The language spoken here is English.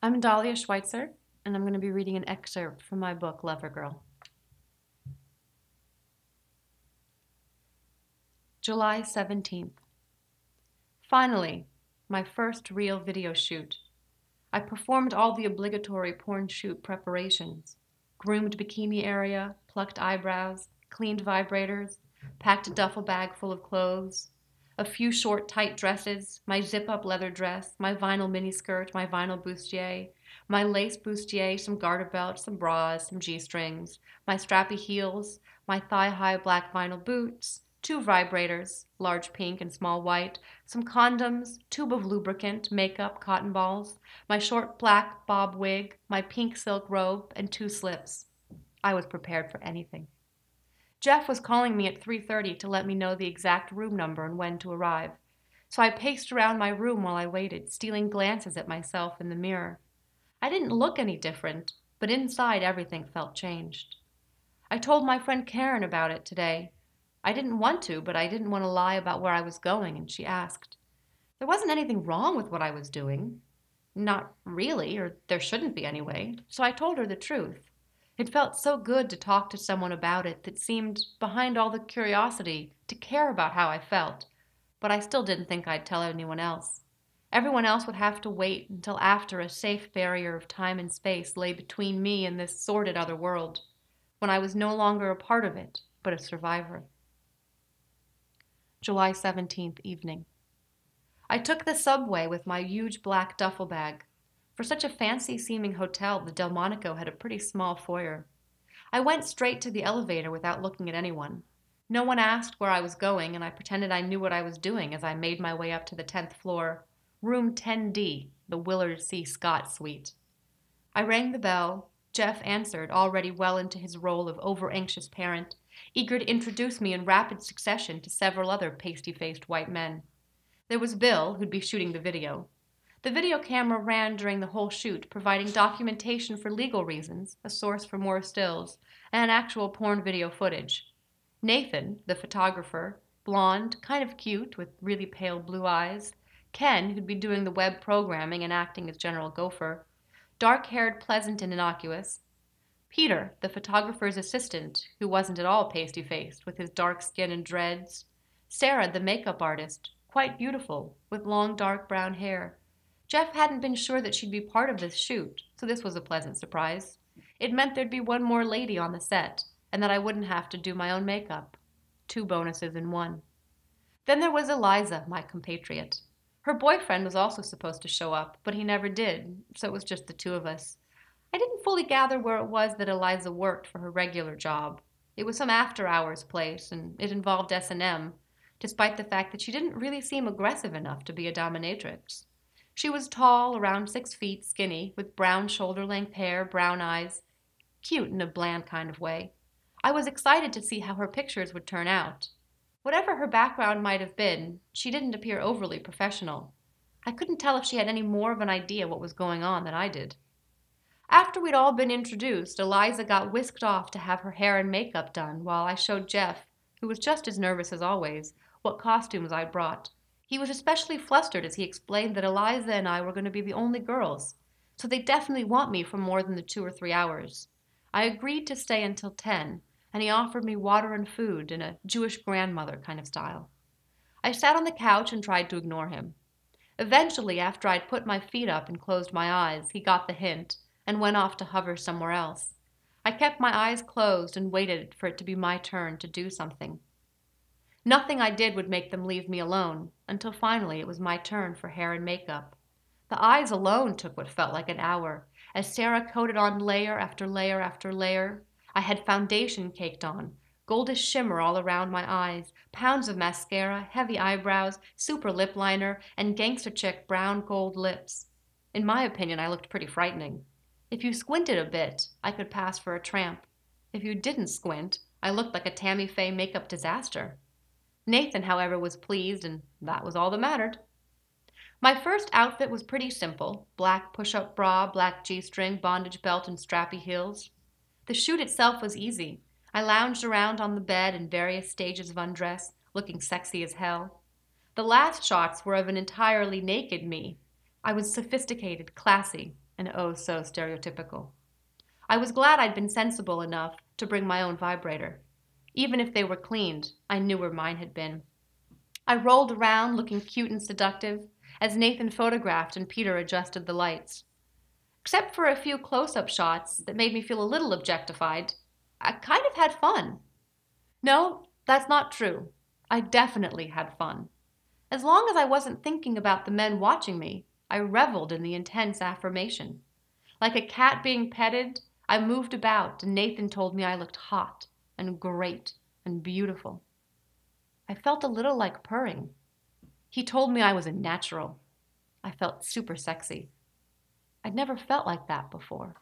I'm Dahlia Schweitzer, and I'm going to be reading an excerpt from my book, Lovergirl. July 17th. Finally, my first real video shoot. I performed all the obligatory porn shoot preparations. Groomed bikini area, plucked eyebrows, cleaned vibrators, packed a duffel bag full of clothes, a few short tight dresses, my zip-up leather dress, my vinyl miniskirt, my vinyl bustier, my lace bustier, some garter belts, some bras, some G-strings, my strappy heels, my thigh-high black vinyl boots, two vibrators, large pink and small white, some condoms, tube of lubricant, makeup, cotton balls, my short black bob wig, my pink silk robe, and two slips. I was prepared for anything. Jeff was calling me at 3:30 to let me know the exact room number and when to arrive. So I paced around my room while I waited, stealing glances at myself in the mirror. I didn't look any different, but inside everything felt changed. I told my friend Karen about it today. I didn't want to, but I didn't want to lie about where I was going, and she asked. There wasn't anything wrong with what I was doing. Not really, or there shouldn't be anyway, so I told her the truth. It felt so good to talk to someone about it that seemed, behind all the curiosity, to care about how I felt, but I still didn't think I'd tell anyone else. Everyone else would have to wait until after a safe barrier of time and space lay between me and this sordid other world, when I was no longer a part of it, but a survivor. July 17th evening. I took the subway with my huge black duffel bag. For such a fancy-seeming hotel, the Delmonico had a pretty small foyer. I went straight to the elevator without looking at anyone. No one asked where I was going, and I pretended I knew what I was doing as I made my way up to the 10th floor, room 10D, the Willard C. Scott suite. I rang the bell. Jeff answered, already well into his role of over-anxious parent, eager to introduce me in rapid succession to several other pasty-faced white men. There was Bill, who'd be shooting the video. The video camera ran during the whole shoot, providing documentation for legal reasons, a source for more stills, and actual porn video footage. Nathan, the photographer, blonde, kind of cute, with really pale blue eyes. Ken, who'd be doing the web programming and acting as General Gopher. Dark-haired, pleasant, and innocuous. Peter, the photographer's assistant, who wasn't at all pasty-faced, with his dark skin and dreads. Sarah, the makeup artist, quite beautiful, with long dark brown hair. Jeff hadn't been sure that she'd be part of this shoot, so this was a pleasant surprise. It meant there'd be one more lady on the set, and that I wouldn't have to do my own makeup. 2 bonuses in 1. Then there was Eliza, my compatriot. Her boyfriend was also supposed to show up, but he never did, so it was just the 2 of us. I didn't fully gather where it was that Eliza worked for her regular job. It was some after-hours place, and it involved S&M, despite the fact that she didn't really seem aggressive enough to be a dominatrix. She was tall, around 6 feet, skinny, with brown shoulder-length hair, brown eyes, cute in a bland kind of way. I was excited to see how her pictures would turn out. Whatever her background might have been, she didn't appear overly professional. I couldn't tell if she had any more of an idea what was going on than I did. After we'd all been introduced, Eliza got whisked off to have her hair and makeup done while I showed Jeff, who was just as nervous as always, what costumes I'd brought. He was especially flustered as he explained that Eliza and I were going to be the only girls, so they definitely want me for more than the 2 or 3 hours. I agreed to stay until 10, and he offered me water and food in a Jewish grandmother kind of style. I sat on the couch and tried to ignore him. Eventually, after I'd put my feet up and closed my eyes, he got the hint and went off to hover somewhere else. I kept my eyes closed and waited for it to be my turn to do something. Nothing I did would make them leave me alone, until finally it was my turn for hair and makeup. The eyes alone took what felt like an hour, as Sarah coated on layer after layer after layer. I had foundation caked on, goldish shimmer all around my eyes, pounds of mascara, heavy eyebrows, super lip liner, and gangster chick brown gold lips. In my opinion, I looked pretty frightening. If you squinted a bit, I could pass for a tramp. If you didn't squint, I looked like a Tammy Faye makeup disaster. Nathan, however, was pleased, and that was all that mattered. My first outfit was pretty simple: black push-up bra, black G-string, bondage belt, and strappy heels. The shoot itself was easy. I lounged around on the bed in various stages of undress, looking sexy as hell. The last shots were of an entirely naked me. I was sophisticated, classy, and oh so stereotypical. I was glad I'd been sensible enough to bring my own vibrator. Even if they were cleaned, I knew where mine had been. I rolled around looking cute and seductive as Nathan photographed and Peter adjusted the lights. Except for a few close-up shots that made me feel a little objectified, I kind of had fun. No, that's not true. I definitely had fun. As long as I wasn't thinking about the men watching me, I reveled in the intense affirmation. Like a cat being petted, I moved about and Nathan told me I looked hot and great and beautiful. I felt a little like purring. He told me I was a natural. I felt super sexy. I'd never felt like that before.